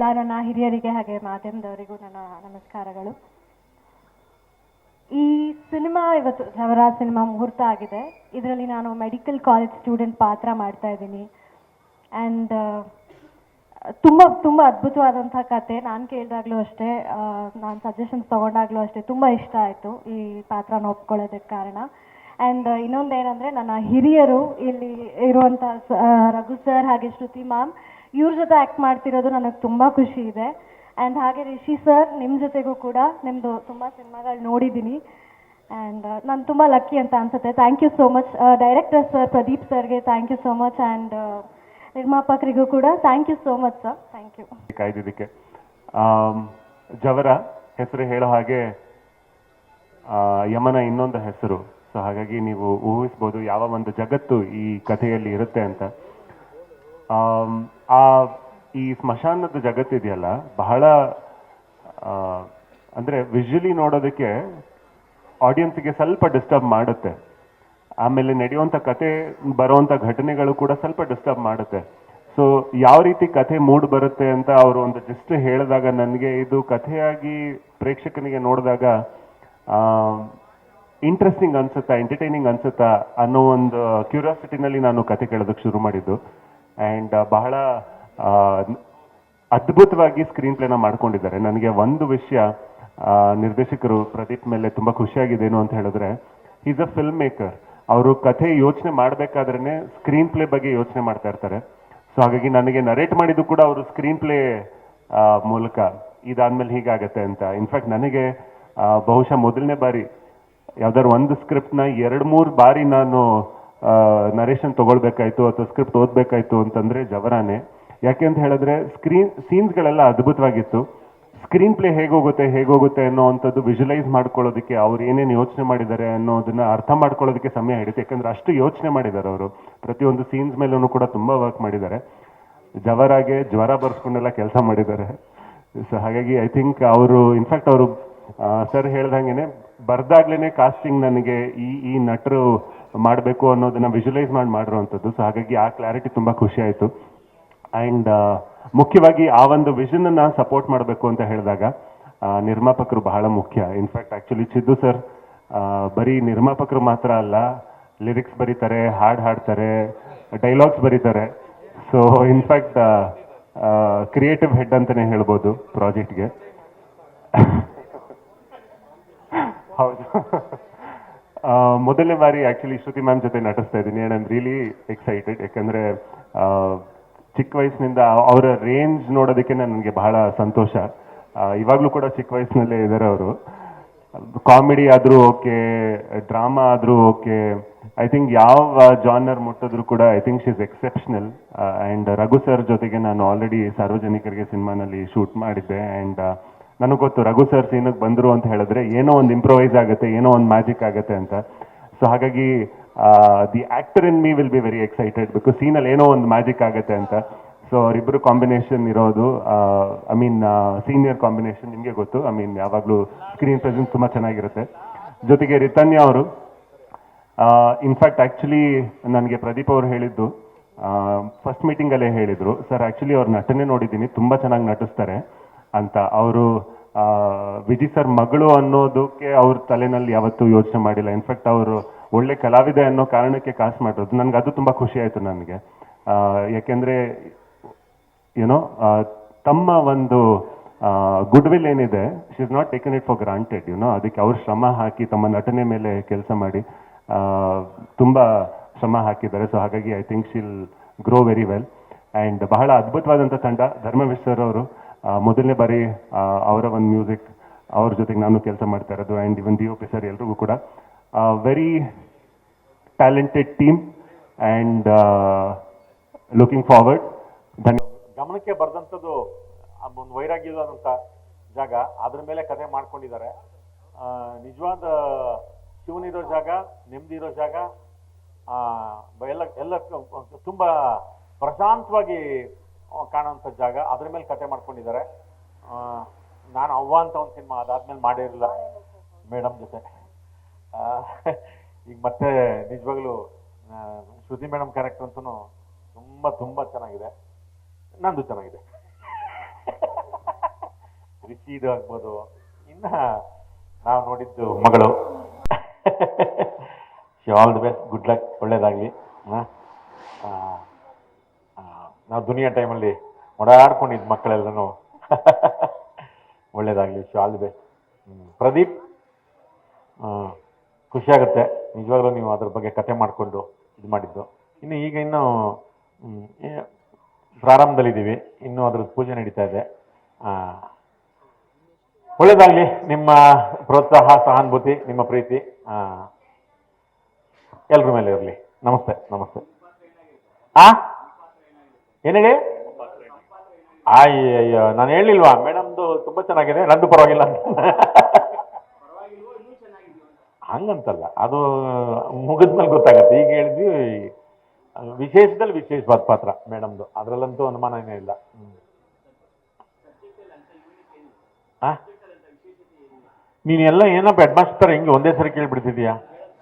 ಎಲ್ಲ ನನ್ನ ಹಿರಿಯರಿಗೆ ಹಾಗೆ ಮಾಧ್ಯಮದವರಿಗೂ ನನ್ನ ನಮಸ್ಕಾರಗಳು. ಈ ಸಿನಿಮಾ ಇವತ್ತು ಜವರ ಸಿನಿಮಾ ಮುಹೂರ್ತ ಆಗಿದೆ. ಇದರಲ್ಲಿ ನಾನು ಮೆಡಿಕಲ್ ಕಾಲೇಜ್ ಸ್ಟೂಡೆಂಟ್ ಪಾತ್ರ ಮಾಡ್ತಾ ಇದ್ದೀನಿ. ಆ್ಯಂಡ್ ತುಂಬ ಅದ್ಭುತವಾದಂಥ ಕತೆ. ನಾನು ಕೇಳಿದಾಗಲೂ ಅಷ್ಟೇ, ನಾನು ಸಜೆಷನ್ಸ್ ತೊಗೊಂಡಾಗಲೂ ಅಷ್ಟೇ ತುಂಬ ಇಷ್ಟ ಆಯಿತು ಈ ಪಾತ್ರನ ಒಪ್ಕೊಳ್ಳೋದಕ್ಕೆ ಕಾರಣ. ಆ್ಯಂಡ್ ಇನ್ನೊಂದೇನೆಂದರೆ, ನನ್ನ ಹಿರಿಯರು ಇಲ್ಲಿ ಇರುವಂಥ ರಘು ಸರ್ ಹಾಗೆ ಶ್ರುತಿ ಮ್ಯಾಮ್, ಇವ್ರ ಜೊತೆ ಆ್ಯಕ್ಟ್ ಮಾಡ್ತಿರೋದು ನನಗೆ ತುಂಬ ಖುಷಿ ಇದೆ. ಆ್ಯಂಡ್ ಹಾಗೆ ರಿಷಿ ಸರ್, ನಿಮ್ಮ ಜೊತೆಗೂ ಕೂಡ ನಿಮ್ಮದು ತುಂಬ ಸಿನಿಮಾಗಳು ನೋಡಿದ್ದೀನಿ. ಆ್ಯಂಡ್ ನಾನು ತುಂಬ ಲಕ್ಕಿ ಅಂತ ಅನ್ಸುತ್ತೆ. Thank you so much director sir Pradeep ಸರ್ಗೆ, thank you so much. And ನಿರ್ಮಾಪಕರಿಗೂ ಕೂಡ thank you so much sir. Thank you. ಕಾಯ್ದಿದ್ದಕ್ಕೆ. ಜವರ ಹೆಸರು ಹೇಳೋ ಹಾಗೆ ಯಮನ ಇನ್ನೊಂದು ಹೆಸರು. ಸೊ ಹಾಗಾಗಿ ನೀವು ಊಹಿಸ್ಬೋದು ಯಾವ ಒಂದು ಜಗತ್ತು ಈ ಕಥೆಯಲ್ಲಿ ಇರುತ್ತೆ ಅಂತ. ಈ ಸ್ಮಶಾನದ ಜಗತ್ತಿದೆಯಲ್ಲ, ಬಹಳ ಅಂದರೆ ವಿಜುವಲಿ ನೋಡೋದಕ್ಕೆ ಆಡಿಯನ್ಸ್ಗೆ ಸ್ವಲ್ಪ ಡಿಸ್ಟರ್ಬ್ ಮಾಡುತ್ತೆ. ಆಮೇಲೆ ನಡೆಯುವಂಥ ಕತೆ, ಬರುವಂಥ ಘಟನೆಗಳು ಕೂಡ ಸ್ವಲ್ಪ ಡಿಸ್ಟರ್ಬ್ ಮಾಡುತ್ತೆ. ಸೊ ಯಾವ ರೀತಿ ಕಥೆ ಮೂಡ್ ಬರುತ್ತೆ ಅಂತ ಅವರು ಒಂದು ಜಸ್ಟ್ ಹೇಳಿದಾಗ, ನನಗೆ ಇದು ಕಥೆಯಾಗಿ ಪ್ರೇಕ್ಷಕನಿಗೆ ನೋಡಿದಾಗ ಇಂಟ್ರೆಸ್ಟಿಂಗ್ ಅನ್ಸುತ್ತಾ, ಎಂಟರ್ಟೈನಿಂಗ್ ಅನ್ಸುತ್ತಾ ಅನ್ನೋ ಒಂದು ಕ್ಯೂರಿಯಾಸಿಟಿನಲ್ಲಿ ನಾನು ಕತೆ ಕೇಳೋದಕ್ಕೆ ಶುರು ಮಾಡಿದ್ದು. ಆ್ಯಂಡ್ ಬಹಳ ಅದ್ಭುತವಾಗಿ ಸ್ಕ್ರೀನ್ ಪ್ಲೇನ ಮಾಡ್ಕೊಂಡಿದ್ದಾರೆ. ನನಗೆ ಒಂದು ವಿಷಯ ನಿರ್ದೇಶಕರು ಪ್ರದೀಪ್ ಮೇಲೆ ತುಂಬ ಖುಷಿಯಾಗಿದ್ದೇನು ಅಂತ ಹೇಳಿದ್ರೆ, ಈಸ್ ಅ ಫಿಲ್ಮ್ ಮೇಕರ್. ಅವರು ಕಥೆ ಯೋಚನೆ ಮಾಡಬೇಕಾದ್ರೇ ಸ್ಕ್ರೀನ್ ಪ್ಲೇ ಬಗ್ಗೆ ಯೋಚನೆ ಮಾಡ್ತಾ ಇರ್ತಾರೆ. ಸೊ ಹಾಗಾಗಿ ನನಗೆ ನರೇಟ್ ಮಾಡಿದ್ದು ಕೂಡ ಅವರು ಸ್ಕ್ರೀನ್ ಪ್ಲೇ ಮೂಲಕ, ಇದಾದ್ಮೇಲೆ ಹೀಗಾಗತ್ತೆ ಅಂತ. ಇನ್ಫ್ಯಾಕ್ಟ್ ನನಗೆ ಬಹುಶಃ ಮೊದಲನೇ ಬಾರಿ ಯಾವ್ದಾದ್ರು ಒಂದು ಸ್ಕ್ರಿಪ್ಟ್ನ 2-3 ಬಾರಿ ನಾನು ನರೇಷನ್ ತಗೊಳ್ಬೇಕಾಯ್ತು ಅಥವಾ ಸ್ಕ್ರಿಪ್ಟ್ ಓದಬೇಕಾಯ್ತು ಅಂತಂದರೆ ಜವರಾನೇ. ಯಾಕೆ ಅಂತ ಹೇಳಿದ್ರೆ ಸೀನ್ಸ್ಗಳೆಲ್ಲ ಅದ್ಭುತವಾಗಿತ್ತು. ಸ್ಕ್ರೀನ್ ಪ್ಲೇ ಹೇಗೋಗುತ್ತೆ ಅನ್ನೋವಂಥದ್ದು ವಿಜುವಲೈಸ್ ಮಾಡ್ಕೊಳ್ಳೋದಕ್ಕೆ ಅವ್ರು ಏನೇನು ಯೋಚನೆ ಮಾಡಿದ್ದಾರೆ ಅನ್ನೋದನ್ನ ಅರ್ಥ ಮಾಡ್ಕೊಳ್ಳೋದಕ್ಕೆ ಸಮಯ ಹಿಡಿತು. ಯಾಕಂದ್ರೆ ಅಷ್ಟು ಯೋಚನೆ ಮಾಡಿದ್ದಾರೆ ಅವರು. ಪ್ರತಿಯೊಂದು ಸೀನ್ಸ್ ಮೇಲೂ ಕೂಡ ತುಂಬ ವರ್ಕ್ ಮಾಡಿದ್ದಾರೆ. ಜವರಾಗೆ ಜ್ವರ ಬರ್ಸ್ಕೊಂಡೆಲ್ಲ ಕೆಲಸ ಮಾಡಿದ್ದಾರೆ. ಸೊ ಹಾಗಾಗಿ ಐ ಥಿಂಕ್ ಅವರು, ಇನ್ಫ್ಯಾಕ್ಟ್ ಅವರು ಸರ್ ಹೇಳ್ದಂಗೆ ಬರ್ದಾಗ್ಲೇ ಕಾಸ್ಟಿಂಗ್ ನನಗೆ ಈ ನಟರು ಮಾಡಬೇಕು ಅನ್ನೋದನ್ನ ವಿಜುವಲೈಸ್ ಮಾಡಿರುವಂಥದ್ದು. ಸೊ ಹಾಗಾಗಿ ಆ ಕ್ಲಾರಿಟಿ ತುಂಬ ಖುಷಿ ಆಯಿತು. ಆ್ಯಂಡ್ ಮುಖ್ಯವಾಗಿ ಆ ಒಂದು ವಿಷನ್ನ ಸಪೋರ್ಟ್ ಮಾಡಬೇಕು ಅಂತ ಹೇಳಿದಾಗ ನಿರ್ಮಾಪಕರು ಬಹಳ ಮುಖ್ಯ. ಇನ್ಫ್ಯಾಕ್ಟ್ ಆ್ಯಕ್ಚುಲಿ ಚಿದ್ದು ಸರ್ ಬರೀ ನಿರ್ಮಾಪಕರು ಮಾತ್ರ ಅಲ್ಲ, ಲಿರಿಕ್ಸ್ ಬರೀತಾರೆ, ಹಾಡ್ತಾರೆ, ಡೈಲಾಗ್ಸ್ ಬರೀತಾರೆ. ಸೊ ಇನ್ಫ್ಯಾಕ್ಟ್ ಕ್ರಿಯೇಟಿವ್ ಹೆಡ್ ಅಂತಲೇ ಹೇಳ್ಬೋದು ಪ್ರಾಜೆಕ್ಟ್ಗೆ. ಹೌದು. ಮೊದಲನೇ ಬಾರಿ ಆ್ಯಕ್ಚುಲಿ ಶ್ರುತಿ ಮ್ಯಾಮ್ ಜೊತೆ ನಟಿಸ್ತಾ ಇದ್ದೀನಿ. And I am really excited. ಯಾಕಂದರೆ ಚಿಕ್ಕ ವಯಸ್ಸಿನಿಂದ ಅವರ ರೇಂಜ್ ನೋಡೋದಕ್ಕೆ ನನಗೆ ಬಹಳ ಸಂತೋಷ. ಇವಾಗಲೂ ಕೂಡ ಚಿಕ್ಕ ವಯಸ್ಸಿನಲ್ಲೇ ಇದ್ದಾರೆ ಅವರು. ಕಾಮಿಡಿ ಆದರೂ ಓಕೆ, ಡ್ರಾಮಾ ಆದರೂ ಓಕೆ, ಐ ಥಿಂಕ್ ಯಾವ ಜಾನರ್ ಮುಟ್ಟಿದ್ರು ಕೂಡ I think she is exceptional. And Raghu sir ಜೊತೆಗೆ ನಾನು ಆಲ್ರೆಡಿ ಸಾರ್ವಜನಿಕರಿಗೆ ಸಿನಿಮಾನಲ್ಲಿ ಶೂಟ್ ಮಾಡಿದ್ದೆ. ಆ್ಯಂಡ್ ನನಗೆ ಗೊತ್ತು ರಘು ಸರ್ ಸೀನಿಗೆ ಬಂದರು ಅಂತ ಹೇಳಿದ್ರೆ ಏನೋ ಒಂದು ಇಂಪ್ರೊವೈಸ್ ಆಗುತ್ತೆ, ಏನೋ ಒಂದು ಮ್ಯಾಜಿಕ್ ಆಗುತ್ತೆ ಅಂತ. ಸೊ ಹಾಗಾಗಿ the actor in me will be very excited, because ಸೀನಲ್ಲಿ ಏನೋ ಒಂದು ಮ್ಯಾಜಿಕ್ ಆಗುತ್ತೆ ಅಂತ. ಸೊ ಅವರಿಬ್ಬರು ಕಾಂಬಿನೇಷನ್ ಇರೋದು, ಐ ಮೀನ್ ಸೀನಿಯರ್ ಕಾಂಬಿನೇಷನ್ ನಿಮಗೆ ಗೊತ್ತು. ಐ ಮೀನ್ ಯಾವಾಗಲೂ ಸ್ಕ್ರೀನ್ ಪ್ರೆಸೆನ್ಸ್ ತುಂಬ ಚೆನ್ನಾಗಿರುತ್ತೆ. ಜೊತೆಗೆ ರಿತನ್ಯ ಅವರು, ಇನ್ಫ್ಯಾಕ್ಟ್ ಆ್ಯಕ್ಚುಲಿ ನನಗೆ ಪ್ರದೀಪ್ ಅವರು ಹೇಳಿದ್ದು, ಫಸ್ಟ್ ಮೀಟಿಂಗಲ್ಲೇ ಹೇಳಿದರು, ಸರ್ ಆ್ಯಕ್ಚುಲಿ ಅವ್ರ ನಟನೆ ನೋಡಿದ್ದೀನಿ, ತುಂಬ ಚೆನ್ನಾಗಿ ನಟಿಸ್ತಾರೆ ಅಂತ. ಅವರು ವಿಜಯ್ ಸರ್ ಮಗಳು ಅನ್ನೋದಕ್ಕೆ ಅವ್ರ ತಲೆನಲ್ಲಿ ಯಾವತ್ತೂ ಯೋಚನೆ ಮಾಡಿಲ್ಲ. ಇನ್ಫ್ಯಾಕ್ಟ್ ಅವರು ಒಳ್ಳೆ ಕಲಾವಿದೆ ಅನ್ನೋ ಕಾರಣಕ್ಕೆ ಕಾಸ್ಟ್ ಮಾಡಿರೋದು. ನನಗೆ ಅದು ತುಂಬ ಖುಷಿ ಆಯಿತು ನನಗೆ. ಯಾಕೆಂದರೆ ಏನೋ ತಮ್ಮ ಒಂದು ಗುಡ್ ವಿಲ್ ಏನಿದೆ, she is not taken it for granted. ಅದಕ್ಕೆ ಅವ್ರು ಶ್ರಮ ಹಾಕಿ ತಮ್ಮ ನಟನೆ ಮೇಲೆ ಕೆಲಸ ಮಾಡಿ ತುಂಬ ಶ್ರಮ ಹಾಕಿದ್ದಾರೆ. ಸೊ ಹಾಗಾಗಿ I think she'll grow very well. And ಬಹಳ ಅದ್ಭುತವಾದಂಥ ತಂಡ. ಧರ್ಮವೀರ್ ಸರ್ ಅವರು ಮೊದಲನೇ ಬಾರಿ ಅವರ ಒಂದು ಮ್ಯೂಸಿಕ್ ಅವ್ರ ಜೊತೆಗೆ ನಾನು ಕೆಲಸ ಮಾಡ್ತಾ ಇರೋದು. ಆ್ಯಂಡ್ ಇವನ್ DOP ಸರ್ ಎಲ್ರಿಗೂ ಕೂಡ very talented team. And looking forward. ಗಮನಕ್ಕೆ ಬರೆದಂಥದ್ದು ಒಂದು ವೈರಾಗ್ಯವಾದಂಥ ಜಾಗ, ಅದ್ರ ಮೇಲೆ ಕತೆ ಮಾಡ್ಕೊಂಡಿದ್ದಾರೆ. ನಿಜವಾದ ಶಿವನಿರೋ ಜಾಗ, ನೆಮ್ಮದಿ ಇರೋ ಜಾಗ, ಎಲ್ಲ ತುಂಬ ಪ್ರಶಾಂತವಾಗಿ ಕಾಣೋಂಥ ಜಾಗ, ಅದ್ರ ಮೇಲೆ ಕತೆ ಮಾಡ್ಕೊಂಡಿದ್ದಾರೆ. ನಾನು ಅವ್ವ ಅಂತ ಒಂದು ಸಿನಿಮಾ ಅದಾದ್ಮೇಲೆ ಮಾಡಿರಲಿಲ್ಲ ಮೇಡಮ್ ಜೊತೆ. ಈಗ ಮತ್ತೆ ನಿಜವಾಗ್ಲೂ ಶ್ರುತಿ ಮೇಡಮ್ ಕ್ಯಾರೆಕ್ಟರ್ ಅಂತೂ ತುಂಬ ತುಂಬ ಚೆನ್ನಾಗಿದೆ. ನಂದು ಚೆನ್ನಾಗಿದೆ. ಇದು ಆಗ್ಬೋದು. ಇನ್ನ ನಾವು ನೋಡಿದ್ದು ಮಗಳು. All the best, good luck, ಒಳ್ಳೇದಾಗಲಿ. ನಾವು ದುನಿಯಾ ಟೈಮಲ್ಲಿ ಓಡಾಡ್ಕೊಂಡಿದ್ದು ಮಕ್ಕಳೆಲ್ಲನೂ. ಒಳ್ಳೇದಾಗಲಿ, ಆಲ್ ದಿ ಬೆಸ್ಟ್. ಪ್ರದೀಪ್, ಖುಷಿಯಾಗುತ್ತೆ ನಿಜವಾಗ್ಲೂ ನೀವು ಅದ್ರ ಬಗ್ಗೆ ಕತೆ ಮಾಡಿಕೊಂಡು ಇದು ಮಾಡಿದ್ದು. ಇನ್ನು ಪ್ರಾರಂಭದಲ್ಲಿದ್ದೀವಿ, ಇನ್ನೂ ಅದ್ರದ್ದು ಪೂಜೆ ನಡೀತಾ ಇದೆ. ಒಳ್ಳೇದಾಗಲಿ, ನಿಮ್ಮ ಪ್ರೋತ್ಸಾಹ, ಸಹಾನುಭೂತಿ, ನಿಮ್ಮ ಪ್ರೀತಿ ಎಲ್ರ ಮೇಲೆ ಇರಲಿ. ನಮಸ್ತೆ. ನಮಸ್ತೆ. ಏನು ಹೇಳಿ? ಅಯ್ಯಯ್ಯೋ, ನಾನು ಹೇಳಿಲ್ವಾ ಮೇಡಮ್ದು ತುಂಬ ಚೆನ್ನಾಗಿದೆ, ನಂದು ಪರವಾಗಿಲ್ಲ ಅಂತ. ಹಂಗಂತಲ್ಲ, ಅದು ಮುಗಿದ್ಮೇಲೆ ಗೊತ್ತಾಗತ್ತೆ. ಈಗ ಹೇಳಿದ್ವಿ ವಿಶೇಷದಲ್ಲಿ ವಿಶೇಷವಾದ ಪಾತ್ರ ಮೇಡಮ್ದು, ಅದರಲ್ಲಂತೂ ಅನುಮಾನನೇ ಇಲ್ಲ. ನೀನೆಲ್ಲ ಏನಪ್ಪ ಹೆಡ್ಮಾಸ್ಟರ್ ಹಿಂಗೆ ಒಂದೇ ಸರಿ ಕೇಳ್ಬಿಡ್ತಿದ್ಯಾ?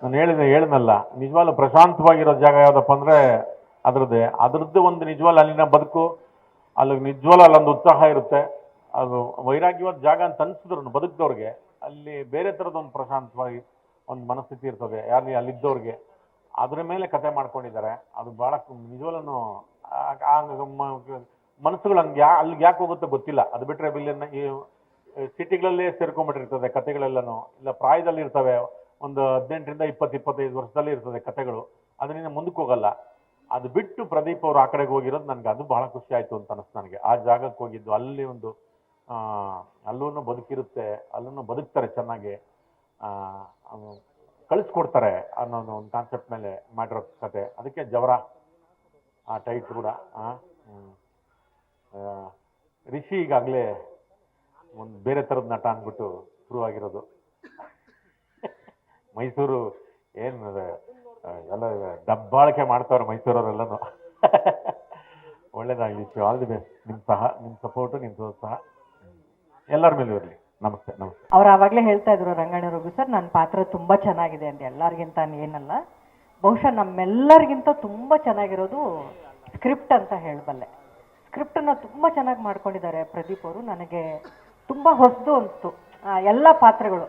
ನಾನು ಹೇಳಿದ್ನಲ್ಲ, ನಿಜವಾಗ್ಲೂ ಪ್ರಶಾಂತವಾಗಿರೋ ಜಾಗ ಯಾವುದಪ್ಪ ಅಂದರೆ ಅದ್ರದ್ದು ಒಂದು ನಿಜವಾಗ್ಲೂ ಅಲ್ಲಿನ ಬದುಕು, ಅಲ್ಲಿಗೆ ನಿಜವಾಗ್ಲೂ ಅಲ್ಲೊಂದು ಉತ್ಸಾಹ ಇರುತ್ತೆ. ಅದು ವೈರಾಗ್ಯವಾದ ಜಾಗ ಅಂತ ಅನ್ಸಿದ್ರು ಬದುಕಿದವ್ರಿಗೆ ಅಲ್ಲಿ ಬೇರೆ ಥರದ ಒಂದು ಪ್ರಶಾಂತವಾಗಿ ಒಂದು ಮನಸ್ಥಿತಿ ಇರ್ತದೆ ಅಲ್ಲಿದ್ದವ್ರಿಗೆ. ಅದ್ರ ಮೇಲೆ ಕತೆ ಮಾಡ್ಕೊಂಡಿದ್ದಾರೆ. ಅದು ಭಾಳ ನಿಜವಲ್ಲೂ ಮನಸ್ಸುಗಳು ಅಲ್ಲಿಗೆ ಯಾಕೆ ಹೋಗುತ್ತೋ ಗೊತ್ತಿಲ್ಲ. ಅದು ಬಿಟ್ಟರೆ ಬಿಲ್ಲಿನ ಈ ಸಿಟಿಗಳಲ್ಲೇ ಸೇರ್ಕೊಂಡ್ಬಿಟ್ಟಿರ್ತದೆ ಕತೆಗಳೆಲ್ಲನೂ, ಇಲ್ಲ ಪ್ರಾಯದಲ್ಲಿ ಇರ್ತವೆ, ಒಂದು 18ರಿಂದ 20-25 ವರ್ಷದಲ್ಲಿ ಇರ್ತದೆ ಕತೆಗಳು, ಅದರಿಂದ ಮುಂದಕ್ಕೆ ಹೋಗಲ್ಲ. ಅದು ಬಿಟ್ಟು ಪ್ರದೀಪ್ ಅವರು ಆ ಕಡೆಗೆ ಹೋಗಿರೋದು ನನಗೆ ಅದು ಬಹಳ ಖುಷಿ ಆಯಿತು ಅಂತ ಅನಿಸ್ತು ನನಗೆ. ಆ ಜಾಗಕ್ಕೆ ಹೋಗಿದ್ದು, ಅಲ್ಲಿ ಒಂದು ಅಲ್ಲೂ ಬದುಕಿರುತ್ತೆ, ಅಲ್ಲೂ ಬದುಕ್ತಾರೆ ಚೆನ್ನಾಗಿ, ಕಳಿಸ್ಕೊಡ್ತಾರೆ ಅನ್ನೋದು ಒಂದು ಕಾನ್ಸೆಪ್ಟ್ ಮೇಲೆ ಮಾಡಿರೋ ಕತೆ. ಅದಕ್ಕೆ ಜವರ ಆ ಟೈಟ್ ಕೂಡ. ರಿಷಿ ಈಗಾಗಲೇ ಒಂದು ಬೇರೆ ಥರದ ನಟ ಅಂದ್ಬಿಟ್ಟು ಶುರುವಾಗಿರೋದು. ಮೈಸೂರು ಏನು ಎಲ್ಲ ದಬ್ಬಾಳಿಕೆ ಮಾಡ್ತಾವ್ರೆ ಮೈಸೂರವರೆಲ್ಲನೂ. ಒಳ್ಳೇದಾಗಲಿ, ಆಲ್ ದಿ ಬೆಸ್ಟ್. ನಿಮ್ಮ ಸಪೋರ್ಟು, ನಿಮ್ಮ ಪ್ರೋತ್ಸಾಹ ಎಲ್ಲರ ಮೇಲೂ ಇರಲಿ. ನಮಸ್ತೆ. ನಮಸ್ತೆ. ಅವ್ರು ಆವಾಗಲೇ ಹೇಳ್ತಾ ಇದ್ರು, ರಂಗಣ್ಣ ರಘು ಸರ್, ನನ್ನ ಪಾತ್ರ ತುಂಬ ಚೆನ್ನಾಗಿದೆ ಅಂತ. ಎಲ್ಲರಿಗಿಂತ ಏನಲ್ಲ, ಬಹುಶಃ ನಮ್ಮೆಲ್ಲರಿಗಿಂತ ತುಂಬ ಚೆನ್ನಾಗಿರೋದು ಸ್ಕ್ರಿಪ್ಟ್ ಅಂತ ಹೇಳಬಲ್ಲೆ. ಸ್ಕ್ರಿಪ್ಟನ್ನು ತುಂಬ ಚೆನ್ನಾಗಿ ಮಾಡ್ಕೊಂಡಿದ್ದಾರೆ ಪ್ರದೀಪ್ ಅವರು. ನನಗೆ ತುಂಬ ಹೊಸದು ಅನಿಸ್ತು ಎಲ್ಲ ಪಾತ್ರಗಳು.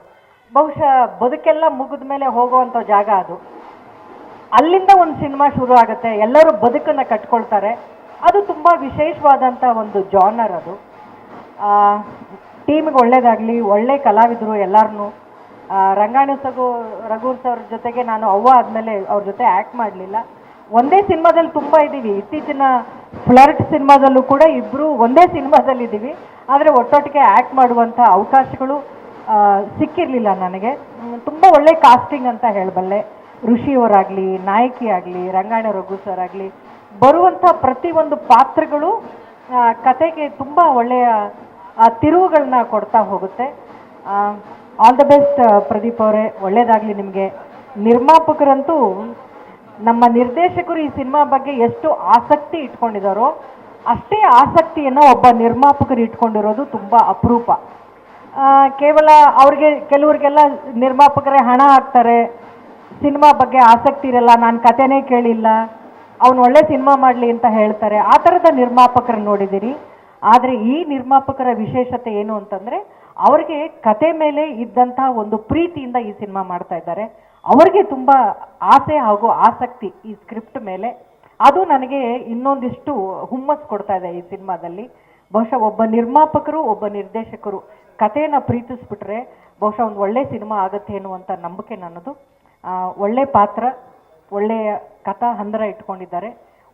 ಬಹುಶಃ ಬದುಕೆಲ್ಲ ಮುಗಿದ ಮೇಲೆ ಹೋಗುವಂಥ ಜಾಗ ಅದು. ಅಲ್ಲಿಂದ ಒಂದು ಸಿನಿಮಾ ಶುರು ಆಗುತ್ತೆ, ಎಲ್ಲರೂ ಬದುಕನ್ನು ಕಟ್ಕೊಳ್ತಾರೆ. ಅದು ತುಂಬ ವಿಶೇಷವಾದಂಥ ಒಂದು ಜಾನರ್ ಅದು. ಟೀಮಿಗೆ ಒಳ್ಳೇದಾಗಲಿ, ಒಳ್ಳೆ ಕಲಾವಿದರು ಎಲ್ಲರನ್ನೂ. ರಂಗಾಯಣ ರಘು ಸರ್ ಜೊತೆಗೆ ನಾನು ಅವ್ವ ಆದಮೇಲೆ ಅವ್ರ ಜೊತೆ ಆ್ಯಕ್ಟ್ ಮಾಡಲಿಲ್ಲ. ಒಂದೇ ಸಿನಿಮಾದಲ್ಲಿ ತುಂಬ ಇದ್ದೀವಿ. ಇತ್ತೀಚಿನ ಫ್ಲರ್ಟ್ ಸಿನಿಮಾದಲ್ಲೂ ಕೂಡ ಇಬ್ಬರು ಒಂದೇ ಸಿನಿಮಾದಲ್ಲಿ ಇದ್ದೀವಿ. ಆದರೆ ಒಟ್ಟೊಟ್ಟಿಗೆ ಆ್ಯಕ್ಟ್ ಮಾಡುವಂಥ ಅವಕಾಶಗಳು ಸಿಕ್ಕಿರಲಿಲ್ಲ ನನಗೆ. ತುಂಬ ಒಳ್ಳೆ ಕಾಸ್ಟಿಂಗ್ ಅಂತ ಹೇಳಬಲ್ಲೆ. ಋಷಿಯವರಾಗಲಿ, ನಾಯಕಿ ಆಗಲಿ, ರಂಗಾಯಣ ರಘು ಸರ್ ಆಗಲಿ, ಬರುವಂಥ ಪ್ರತಿಯೊಂದು ಪಾತ್ರಗಳು ಕತೆಗೆ ತುಂಬ ಒಳ್ಳೆಯ ತಿರುವುಗಳನ್ನ ಕೊಡ್ತಾ ಹೋಗುತ್ತೆ. ಆಲ್ ದ ಬೆಸ್ಟ್ ಪ್ರದೀಪ್ ಅವರೇ, ಒಳ್ಳೆಯದಾಗಲಿ ನಿಮಗೆ. ನಿರ್ಮಾಪಕರಂತೂ, ನಮ್ಮ ನಿರ್ದೇಶಕರು ಈ ಸಿನಿಮಾ ಬಗ್ಗೆ ಎಷ್ಟು ಆಸಕ್ತಿ ಇಟ್ಕೊಂಡಿದ್ದಾರೋ ಅಷ್ಟೇ ಆಸಕ್ತಿಯನ್ನು ಒಬ್ಬ ನಿರ್ಮಾಪಕರು ಇಟ್ಕೊಂಡಿರೋದು ತುಂಬ ಅಪರೂಪ. ಕೇವಲ ಅವ್ರಿಗೆ ಕೆಲವ್ರಿಗೆಲ್ಲ ನಿರ್ಮಾಪಕರೇ ಹಣ ಹಾಕ್ತಾರೆ, ಸಿನಿಮಾ ಬಗ್ಗೆ ಆಸಕ್ತಿ ಇರಲ್ಲ, ನಾನು ಕತೆನೇ ಕೇಳಿಲ್ಲ, ಅವನು ಒಳ್ಳೆ ಸಿನಿಮಾ ಮಾಡಲಿ ಅಂತ ಹೇಳ್ತಾರೆ. ಆ ಥರದ ನಿರ್ಮಾಪಕರು ನೋಡಿದ್ದೀರಿ. ಆದರೆ ಈ ನಿರ್ಮಾಪಕರ ವಿಶೇಷತೆ ಏನು ಅಂತಂದರೆ, ಅವ್ರಿಗೆ ಕತೆ ಮೇಲೆ ಇದ್ದಂಥ ಒಂದು ಪ್ರೀತಿಯಿಂದ ಈ ಸಿನಿಮಾ ಮಾಡ್ತಾ ಇದ್ದಾರೆ. ಅವ್ರಿಗೆ ತುಂಬ ಆಸೆ ಹಾಗೂ ಆಸಕ್ತಿ ಈ ಸ್ಕ್ರಿಪ್ಟ್ ಮೇಲೆ. ಅದು ನನಗೆ ಇನ್ನೊಂದಿಷ್ಟು ಹುಮ್ಮಸ್ ಕೊಡ್ತಾ ಇದೆ ಈ ಸಿನಿಮಾದಲ್ಲಿ. ಬಹುಶಃ ಒಬ್ಬ ನಿರ್ಮಾಪಕರು, ಒಬ್ಬ ನಿರ್ದೇಶಕರು ಕಥೆಯನ್ನು ಪ್ರೀತಿಸ್ಬಿಟ್ರೆ ಬಹುಶಃ ಒಂದು ಒಳ್ಳೆ ಸಿನಿಮಾ ಆಗುತ್ತೆ ಅನ್ನುವಂಥ ನಂಬಿಕೆ ನನ್ನದು. ಒಳ್ಳೆ ಪಾತ್ರ, ಒಳ್ಳೆಯ ಕಥಾ ಹಂದರ ಇಟ್ಕೊಂಡಿದ್ದಾರೆ.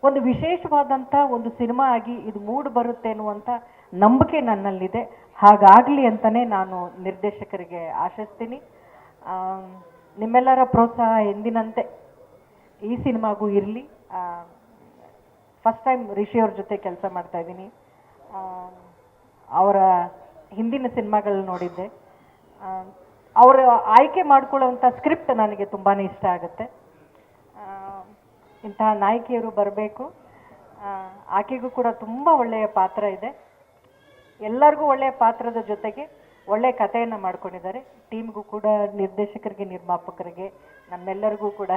ಒಂದು ವಿಶೇಷವಾದಂಥ ಒಂದು ಸಿನಿಮಾ ಆಗಿ ಇದು ಮೂಡಿ ಬರುತ್ತೆ ಅನ್ನುವಂಥ ನಂಬಿಕೆ ನನ್ನಲ್ಲಿದೆ. ಹಾಗಾಗಲಿ ಅಂತಲೇ ನಾನು ನಿರ್ದೇಶಕರಿಗೆ ಆಶಿಸ್ತೀನಿ. ನಿಮ್ಮೆಲ್ಲರ ಪ್ರೋತ್ಸಾಹ ಎಂದಿನಂತೆ ಈ ಸಿನಿಮಾಗೂ ಇರಲಿ. ಫಸ್ಟ್ ಟೈಮ್ ರಿಷಿಯವ್ರ ಜೊತೆ ಕೆಲಸ ಮಾಡ್ತಾಯಿದ್ದೀನಿ. ಅವರ ಹಿಂದಿನ ಸಿನಿಮಾಗಳು ನೋಡಿದ್ದೆ. ಅವರು ಆಯ್ಕೆ ಮಾಡ್ಕೊಳ್ಳೋವಂಥ ಸ್ಕ್ರಿಪ್ಟ್ ನನಗೆ ತುಂಬಾ ಇಷ್ಟ ಆಗುತ್ತೆ. ಇಂತಹ ನಾಯಕಿಯರು ಬರಬೇಕು. ಆಕೆಗೂ ಕೂಡ ತುಂಬ ಒಳ್ಳೆಯ ಪಾತ್ರ ಇದೆ. ಎಲ್ಲರಿಗೂ ಒಳ್ಳೆಯ ಪಾತ್ರದ ಜೊತೆಗೆ ಒಳ್ಳೆಯ ಕಥೆಯನ್ನು ಮಾಡ್ಕೊಂಡಿದ್ದಾರೆ. ಟೀಮ್ಗೂ ಕೂಡ, ನಿರ್ದೇಶಕರಿಗೆ, ನಿರ್ಮಾಪಕರಿಗೆ, ನಮ್ಮೆಲ್ಲರಿಗೂ ಕೂಡ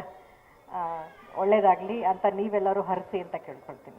ಒಳ್ಳೆಯದಾಗಲಿ ಅಂತ ನೀವೆಲ್ಲರೂ ಹರಿಸಿ ಅಂತ ಕೇಳ್ಕೊಳ್ತೀನಿ.